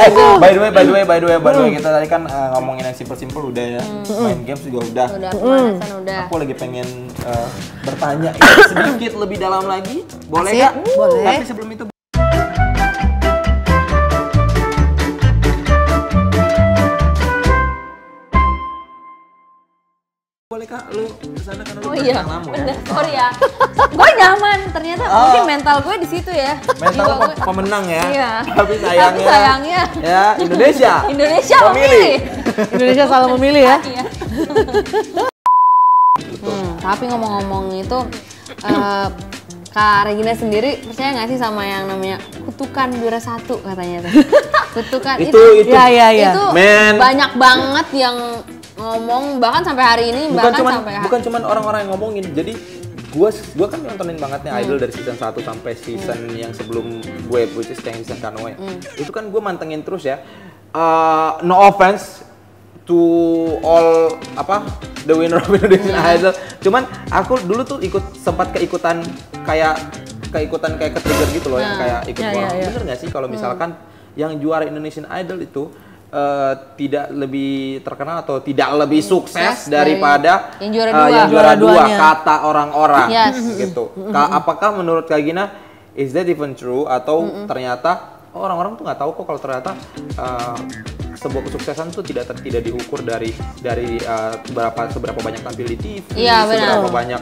By the way, kita tadi kan ngomongin yang simple udah ya. Main games juga udah. Pemanasan udah. Aku lagi pengen bertanya sedikit lebih dalam lagi. Boleh nggak? Boleh. Tapi sebelum itu boleh Kak, lu kesana kan lu lamu ya? Sorry ya, gue nyaman. Ternyata mungkin mental gue di situ ya. Mental pemenang ya. Iya. Tapi sayangnya ya Indonesia memilih. Indonesia selalu memilih ya. Iya. Tapi ngomong-ngomong itu, Kak Regina sendiri percaya nggak sih sama yang namanya kutukan juara 1 katanya tuh? Kutukan itu banyak banget yang ngomong, bahkan sampai hari ini bukan cuman orang-orang yang ngomongin. Jadi gue kan nontonin banget nih Idol dari season 1 sampai season yang sebelum gue, which is yang season Kanoe. Itu kan gue mantengin terus ya. No offense to all the winner of Indonesian Idol. Cuman aku dulu tuh sempat keikutan kayak ke-trigger gitu loh, yang kayak ikut bener nggak sih kalau misalkan yang juara Indonesian Idol itu tidak lebih terkenal atau tidak lebih sukses daripada yang juara dua kata orang-orang gitu. Apakah menurut Kak Gina is that even true atau ternyata orang-orang tuh nggak tahu kok kalau ternyata sebuah kesuksesan tuh tidak diukur dari seberapa banyak tampil di TV, seberapa banyak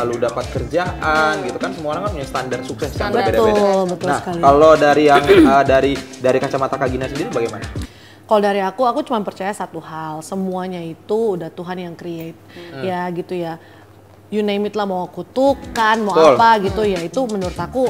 lu dapat kerjaan gitu kan. Semua orang kan punya standar sukses yang berbeda-beda. Nah, kalau dari yang dari kacamata Kak Gina sendiri bagaimana? Kalau dari aku cuma percaya satu hal, semuanya itu udah Tuhan yang create, ya gitu ya. You name it lah, mau kutukan, mau apa gitu ya, itu menurut aku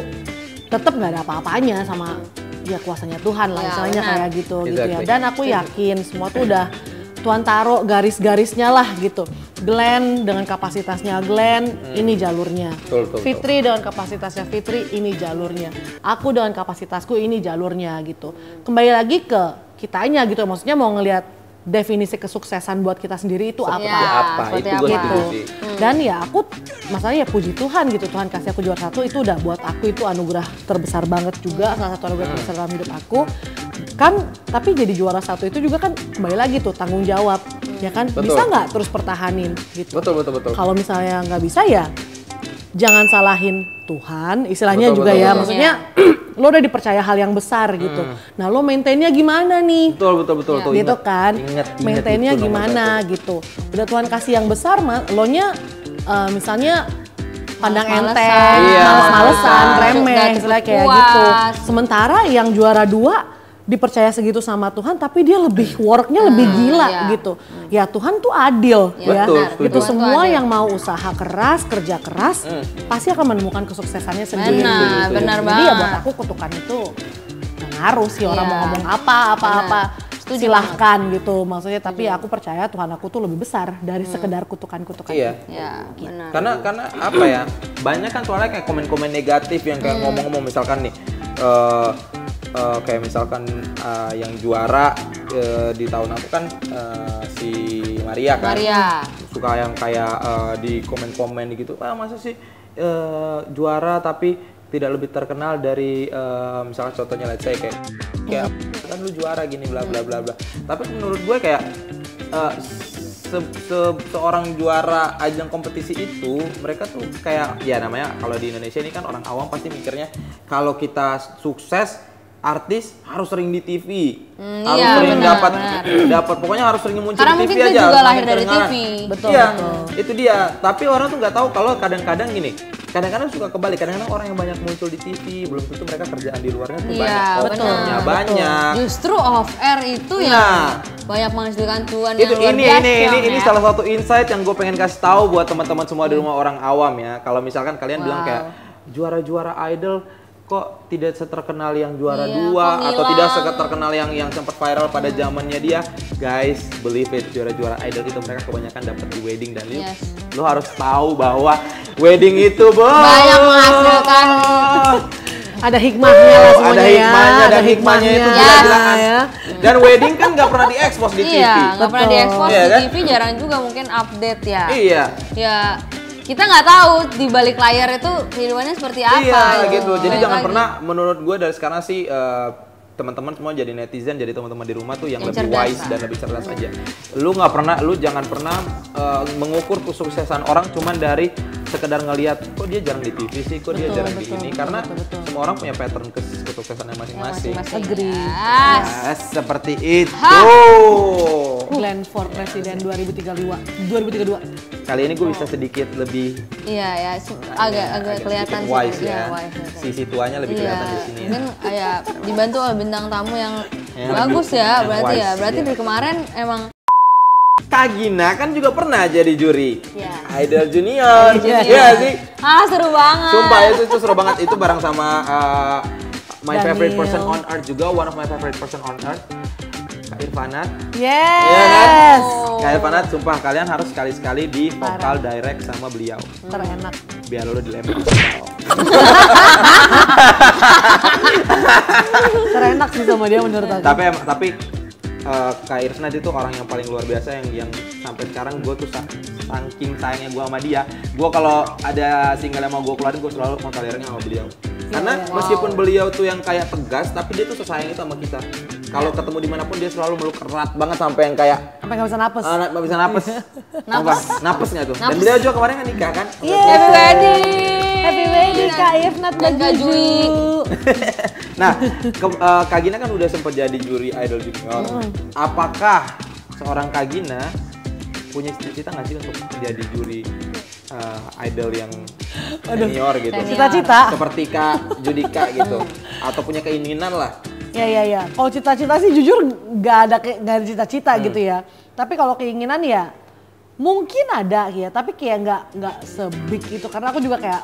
tetap nggak ada apa-apanya sama ya kuasanya Tuhan lah, istilahnya kayak gitu gitu ya. Dan aku yakin semua tuh udah Tuhan taruh garis-garisnya lah gitu. Glenn dengan kapasitasnya Glenn, ini jalurnya. Fitri dengan kapasitasnya Fitri, ini jalurnya. Aku dengan kapasitasku, ini jalurnya gitu. Kembali lagi ke kitanya gitu, maksudnya mau ngelihat definisi kesuksesan buat kita sendiri itu apa itu gitu. Dan ya aku masalahnya ya puji Tuhan gitu, Tuhan kasih aku juara 1 itu udah buat aku itu anugerah terbesar banget juga, salah satu anugerah terbesar dalam hidup aku kan. Tapi jadi juara 1 itu juga kan kembali lagi tuh tanggung jawab ya kan. Bisa nggak terus pertahanin gitu. Betul. Kalau misalnya nggak bisa ya jangan salahin Tuhan istilahnya ya. Maksudnya lo udah dipercaya hal yang besar gitu. Nah lo maintainnya gimana nih? Betul. Ya, gitu kan. Maintainnya gimana gitu. Udah Tuhan kasih yang besar, lo nya misalnya pandang enteng, males-malesan, remeh, istilahnya kayak gitu. Sementara yang juara 2 dipercaya segitu sama Tuhan, tapi dia lebih worknya lebih gila gitu. Ya Tuhan tuh adil ya. Itu semua yang mau usaha keras, kerja keras, pasti akan menemukan kesuksesannya sendiri. Benar banget. Jadi ya buat aku kutukan itu nggak ngaruh sih orang mau ngomong apa. Silahkan gitu maksudnya. Tapi aku percaya Tuhan aku tuh lebih besar dari sekedar kutukan-kutukan. Iya. Benar. Karena apa ya? Banyak kan soalnya kayak komen-komen negatif yang kayak ngomong-ngomong misalkan nih. Kayak misalkan yang juara di tahun aku kan si Maria kan. Suka yang kayak di komen-komen gitu. Masa sih juara tapi tidak lebih terkenal dari misalkan contohnya let's say kayak kan lu juara gini bla bla bla bla. Tapi menurut gue kayak seorang juara ajang kompetisi itu mereka tuh kayak ya namanya kalau di Indonesia ini kan orang awam pasti mikirnya kalau kita sukses artis harus sering di TV, harus sering dapat pokoknya harus sering muncul di TV aja. Karena mungkin itu juga lahir dari TV. Betul. Itu dia. Tapi orang tuh nggak tahu kalau kadang-kadang gini. Kadang-kadang suka kebalik. Kadang-kadang orang yang banyak muncul di TV belum tentu mereka kerjaan di luarnya tuh banyak. Justru off air itu ya banyak menghasilkan cuan yang luar biasa. Ini salah satu insight yang gue pengen kasih tahu buat teman-teman semua di rumah orang awam ya. Kalau misalkan kalian bilang kayak juara-juara idol kok tidak seterkenal yang juara 2 atau tidak seterkenal yang sempat viral pada zamannya dia. Guys, believe it, juara-juara idol itu mereka kebanyakan dapat di wedding dan lo harus tahu bahwa wedding itu banyak menghasilkan. Ada hikmahnya lah semuanya ada hikmahnya itu jelas-jelas ya. Dan wedding kan nggak pernah diekspos di TV. Nggak pernah diekspos di TV, jarang juga mungkin update ya. Iya. Kita nggak tahu di balik layar itu kehidupannya seperti apa. Iya gitu. Jadi jangan pernah, menurut gue dari sekarang sih teman-teman semua jadi netizen, jadi teman-teman di rumah tuh yang lebih wise dan lebih cerdas aja. Lu jangan pernah mengukur kesuksesan orang cuman dari sekedar ngelihat kok dia jarang di TV sih, kok dia jarang di ini, karena semua orang punya pattern kesuksesannya masing-masing. Agree. Yes, seperti itu. Plan for Presiden 2032. Kali ini gue bisa sedikit lebih agak kelihatan wise ya. Sisi tuanya lebih kelihatan di sini. Mungkin ya dibantu oleh bintang tamu yang bagus ya, berarti wise, ya. Berarti dari kemarin emang Kak Gina kan juga pernah jadi juri Idol Junior. Iya sih. Seru banget. Sumpah itu seru banget. Itu bareng sama my favorite person on earth juga, one of my favorite person on earth, Kak Irfanat. Yes. Ya kan? Kak Irfanat, sumpah kalian harus sekali-sekali di vokal direct sama beliau. Terenak. Biar lo dilempar. Terenak sih sama dia menurut aku. Tapi Kak Irfanat itu orang yang paling luar biasa yang sampai sekarang gue tuh saking sayangnya gue sama dia. Gue kalau ada single yang mau gue keluarin, gue selalu vokal directnya sama beliau. Karena meskipun beliau tuh yang kayak tegas, tapi dia tuh sesayang itu sama kita. Kalau ketemu dimanapun dia selalu meluk erat banget sampai yang kayak sampai nggak bisa napes. Nggak bisa napes. Napes nggak tuh? Dan beliau juga kemarin kan nikah kan? Happy wedding. Happy wedding Kak Irfanat dan Kak Jui. Nah, Kak Gina kan udah sempat jadi juri Idol Junior. Apakah seorang Kak Gina punya cita-cita nggak sih untuk jadi juri idol yang senior gitu? Cita-cita? Seperti Kak Judika gitu, atau punya keinginan lah? Ya. Kalau cita-cita sih jujur nggak ada cita-cita gitu ya. Tapi kalau keinginan ya mungkin ada ya. Tapi kayak nggak sebig itu, karena aku juga kayak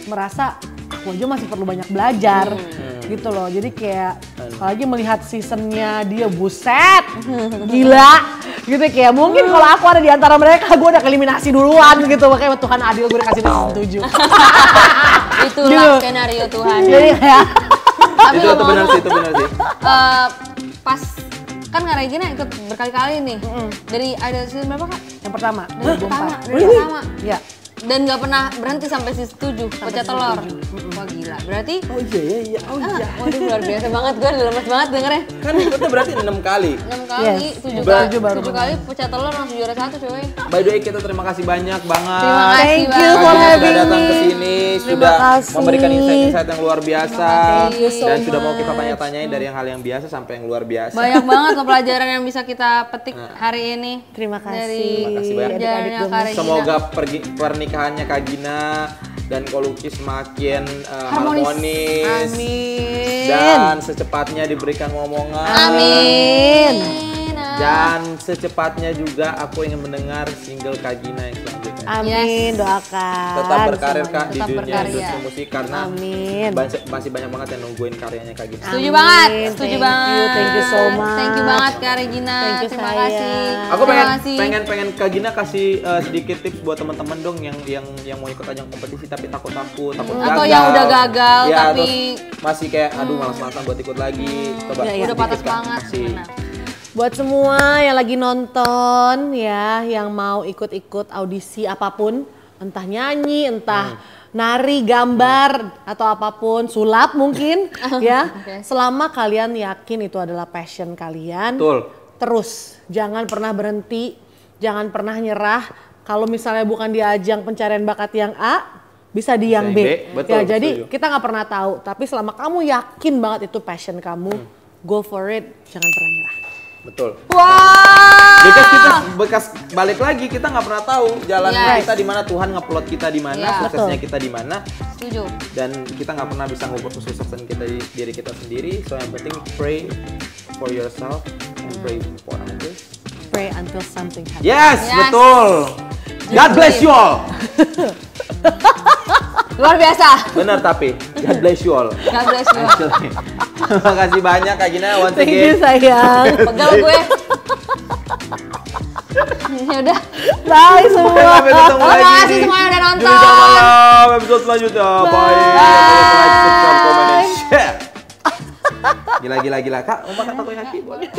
merasa aku aja masih perlu banyak belajar gitu loh. Jadi kayak apalagi melihat seasonnya dia, buset, gila gitu. Kayak mungkin kalau aku ada di antara mereka, gue udah eliminasi duluan gitu. Makanya Tuhan adil, gue kasih season 7. Itulah skenario Tuhan. Jadi kayak itu benar sih. Pas kan Kak Regina ikut berkali-kali nih. Dari Idol season berapa Kak? Yang pertama. Dari pertama. Iya. Dan nggak pernah berhenti sampai season 7 pecah telur. Wah gila, berarti iya. waduh luar biasa banget, gue udah lemes banget dengernya. Kan itu berarti 6 kali. 6 kali, 7 kali pecah telur langsung juara 1 coy. By the way, kita terima kasih banyak banget. Terima kasih Thank you for having sudah datang me. ke sini, sudah memberikan insight-insight yang luar biasa, dan sudah mau kita tanya-tanyain dari yang hal yang biasa sampai yang luar biasa. Banyak banget loh pelajaran yang bisa kita petik hari ini. Terima kasih. Dari banyak. perjalanannya Kak Regina. Semoga pernikahannya Kak Gina dan Koluki semakin harmonis. Amin. Dan secepatnya diberikan momongan. Amin. Dan secepatnya juga aku ingin mendengar single Kak Gina yang selanjutnya. Amin, doakan. Tetap berkarir Kak di Tetap dunia berkarya. industri musik, karena masih banyak banget yang nungguin karyanya Kak Gina. Setuju banget, setuju banget. Thank you so much. Thank you banget Kak Regina. Thank you, Terima sayang. kasih. Aku Terima kasih. pengen Kak Gina kasih sedikit tips buat teman-teman dong yang mau ikut ajang kompetisi tapi takut gagal. Atau yang udah gagal ya, tapi masih kayak aduh malas-malasan buat ikut lagi. Coba udah patah sedikit, Kak, semangat. kasih. Benar. Buat semua yang lagi nonton ya, yang mau ikut-ikut audisi apapun, entah nyanyi, entah nari, gambar, atau apapun, sulap mungkin ya. Selama kalian yakin itu adalah passion kalian, Betul. terus jangan pernah berhenti, jangan pernah nyerah. Kalau misalnya bukan di ajang pencarian bakat yang A, bisa di yang B. Betul, Ya, jadi setuju. kita nggak pernah tahu, tapi selama kamu yakin banget itu passion kamu, go for it, jangan pernah nyerah. Betul. Wah. Bekas balik lagi, kita nggak pernah tahu jalan Yes. kita di mana, Tuhan ngeplot kita di mana, Iya. suksesnya kita di mana, Setuju. dan kita nggak pernah bisa ngukur kesuksesan kita di diri kita sendiri. So yang penting pray for yourself and pray for others. Pray until something happens. Yes, Yes. betul. God bless you all. Luar biasa. Benar tapi God bless you all. God bless you. Actually. Terima kasih banyak Kak Gina once Thank you again. sayang. Pegal gue. Ya udah. Bye semua. Sampai ketemu lagi. Terima kasih semuanya udah nonton. Juri Malam episode selanjutnya. Bye. Like, subscribe, comment, and share. Gila Kak. Mau makan takoyaki boleh.